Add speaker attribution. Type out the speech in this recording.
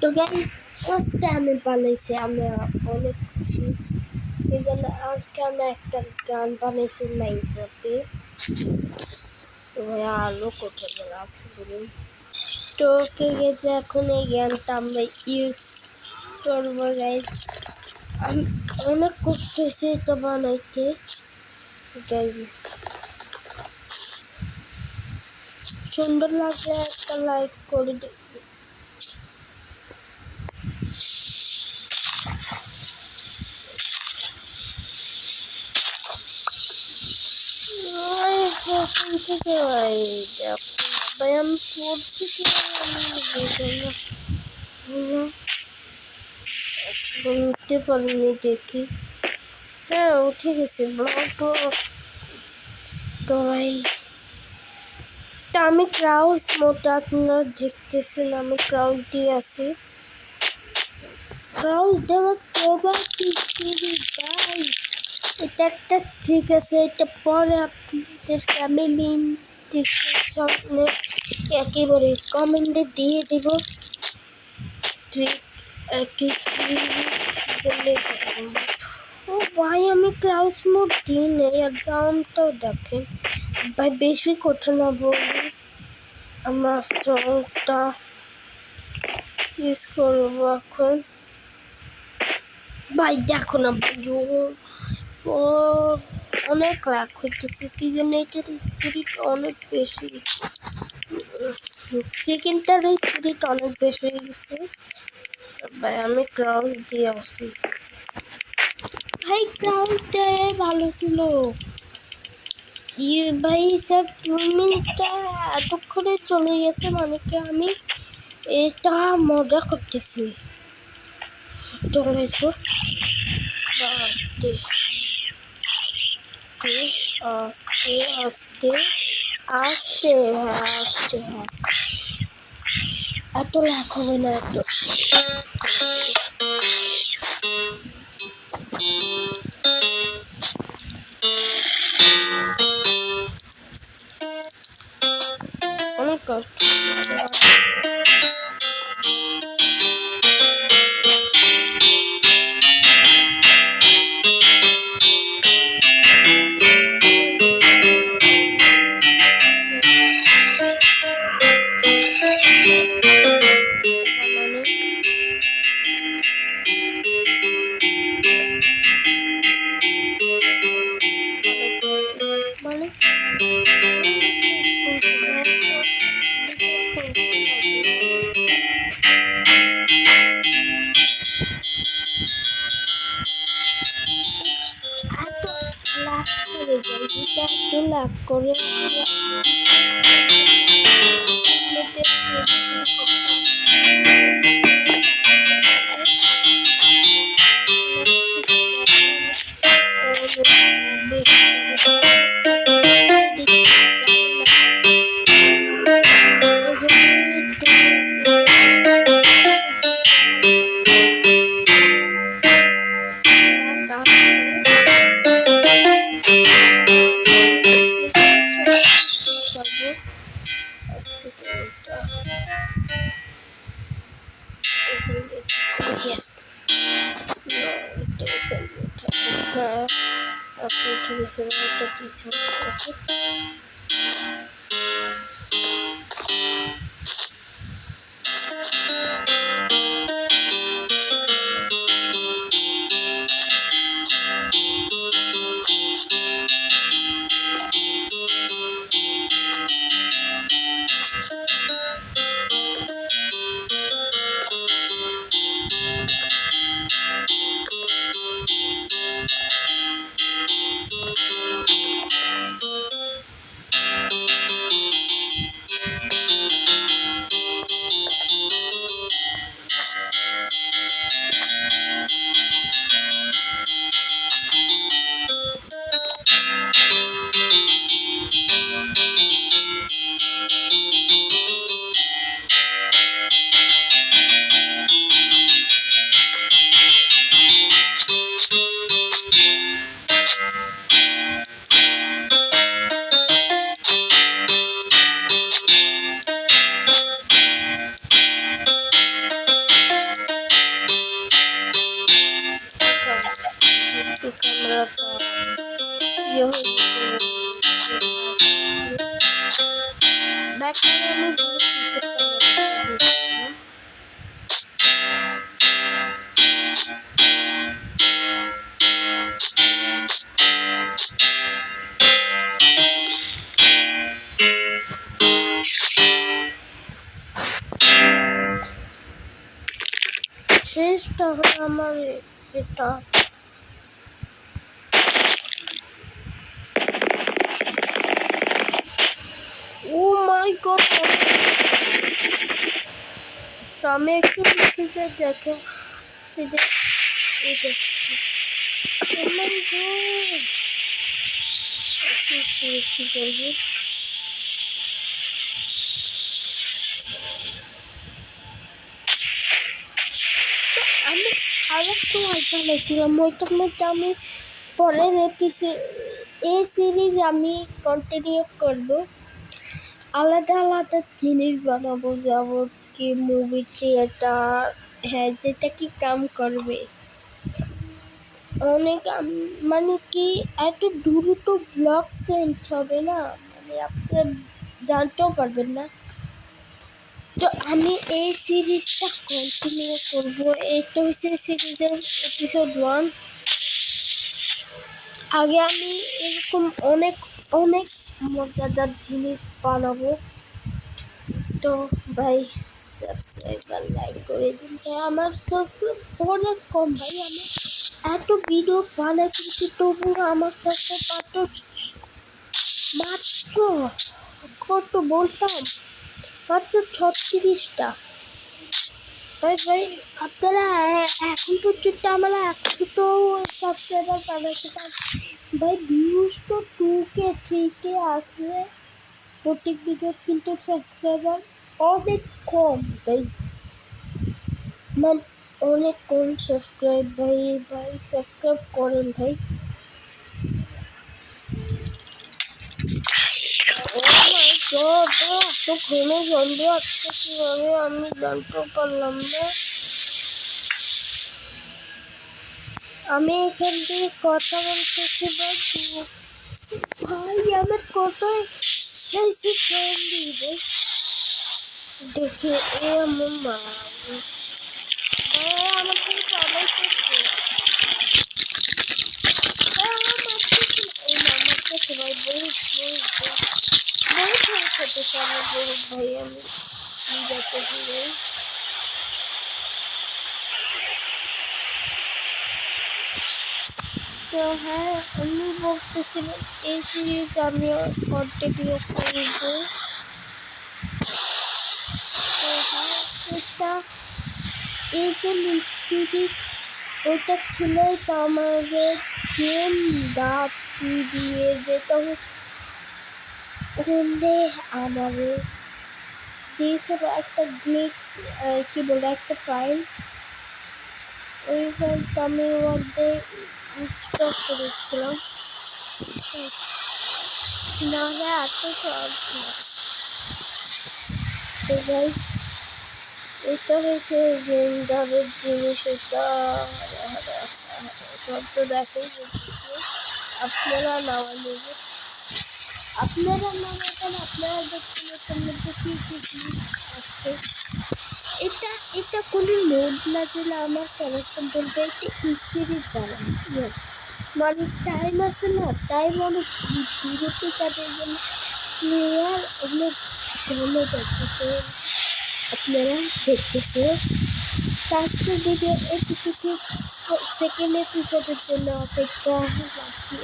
Speaker 1: তো গাইস আজকে আমি বানাইছি, আমি অনেক খুশি এই জন্য আজকে আমি একটা গান বানাইছি মাইনক্রাফটে। তো আলো কোথায় রাখছি বলুন। তো কে গেছে এখন এই গানটা আমরা ইউজ করবো গাইস। আমি অনেক কষ্ট হয়েছে এটা বানাইতে গাইস। সুন্দর লাগলে একটা লাইক করে দিন। ব্যায়াম করছি উঠতে পারিনি দেখি। হ্যাঁ উঠে গেছে তো আমি ক্রাউস মোটা আপনারা দেখতেছেন, আমি ক্রাউস দিয়ে আছি। ক্রাউস দেওয়ার পর ভাই এটা একটা ঠিক আছে, এটা পরে আপনাদেরকে আমি লিঙ্ক ডিসক্রিপশনে একেবারে কমেন্টে দিয়ে দেব। ও ভাই আমি ক্রাউস মোড দিই নেই, আর দামটাও দেখেন ভাই বেশি কথা না বলি আমার সংটা ইউজ করবো এখন। ভাই দেখো না ভাই ও অনেক লাখ হইতেছে কি জন্য এটার স্পিরিট অনেক বেশি, চিকেনটার স্পিরিট অনেক বেশি হয়ে গেছে। ভাই আমি ক্রাউস দিয়ে আসি ভাই, ক্রাউসটা ভালো ছিল ভাই। স্যার 2 মিনিটটা এতক্ষণে চলে গেছে, মানে কি আমি এটা মজা করতেছি। তো আস্তে আস্তে আস্তে আস্তে হ্যাঁ আস্তে হ্যাঁ, এত লাখ হবে না এত। অনেক কষ্ট লাখ করে yes আপনি ঠিক আছে একটা কিছু ইয়ে হয়ে গেছে ব্যাক করে আমি পুরো পিসের দিয়েছিলাম। শেষটা হলো আমার এটা ও মাই গড আমি একটু পিছিয়ে দেখে আমি আরেকটু বানাইছিলাম ওইটার মধ্যে আমি পরের এপিসোড এই সিরিজ আমি কন্টিনিউ করব আলাদা আলাদা জিনিস বানাবো যেমন কি মুভি থিয়েটার হ্যাঁ যেটা কি কাম করবে অনেক মানে কি এত দ্রুত ব্লগ চেঞ্জ হবে না মানে আপনি জানতেও পারবেন না। তো আমি এই সিরিজটা কন্টিনিউ করব। এটা হচ্ছে সিরিজের এপিসোড 1। আগে আমি এরকম অনেক অনেক মজাদার জিনিস বানাবো। তো ভাই সাবস্ক্রাইব লাইক করে দিন ভাই। আমার সাবস্ক্রাইব অনেক কম ভাই, আমি এত ভিডিও বানাই কিন্তু তবুও আমার কাছে মাত্র কত বলতাম মাত্র 36টা। ভাই ভাই আপনারা এখন পর্যন্ত আমরা 100 সাবস্ক্রাইবার বানাইতে পারি ভাই। ভিউজ তো 2K 3K আসলে প্রত্যেক ভিডিও, কিন্তু সাবস্ক্রাইবার অনেক কম ভাই, মানে অনেক কম সাবস্ক্রাইব ভাই। ভাই সাবস্ক্রাইব করেন ভাই। ও মাই গড এত ঘন গন্ধ আসছে কিভাবে আমি জানতেও পারলাম না। আমি এখান থেকে কথা বলতেছি ভাই আমার কত দেখে এ আমার মা আমার থেকে সবাই করছে আমার কাছে ভাই বহুত খেতে সামনে বহুত ভাই আমি যাতে দিলে তো হ্যাঁ আমি বলতেছিলাম এই সিরিজ আমি কন্টিনিউ করব। তো হ্যাঁ এটা এই যে মিস্ত্রি ওটা ছিল এটা আমাদের গেম দাপি দিয়ে যেটা ওখানে আমাদের দিয়েছিল একটা গ্লিক্স কি বলে একটা ফাইল, ওই ফাইলটা আমি মধ্যে ইনস্টল করেছিলাম নাহলে এত সব না। তো ভাই এটা হয়েছে গেমদারের জিনিস, এটা সব তো দেখেই বলতেছি আপনারা নেওয়া নেবে, আপনারা নামাবেন, আপনারা দেখছেন এটার মধ্যে কি কি জিনিস আছে। এটা এটা কোনো লোড না দিলে আমার ক্যারেক্টার বলতে একটা স্পিরিট বানানো মানে টাইম আছে না, টাইম অনেক বিরতি তাদের জন্য প্লেয়ার অনেক ভালো যাচ্ছে আপনারা দেখতেছে। আজকের ভিডিও এটুকু সেকেন্ড এপিসোডের জন্য অপেক্ষা রাখি।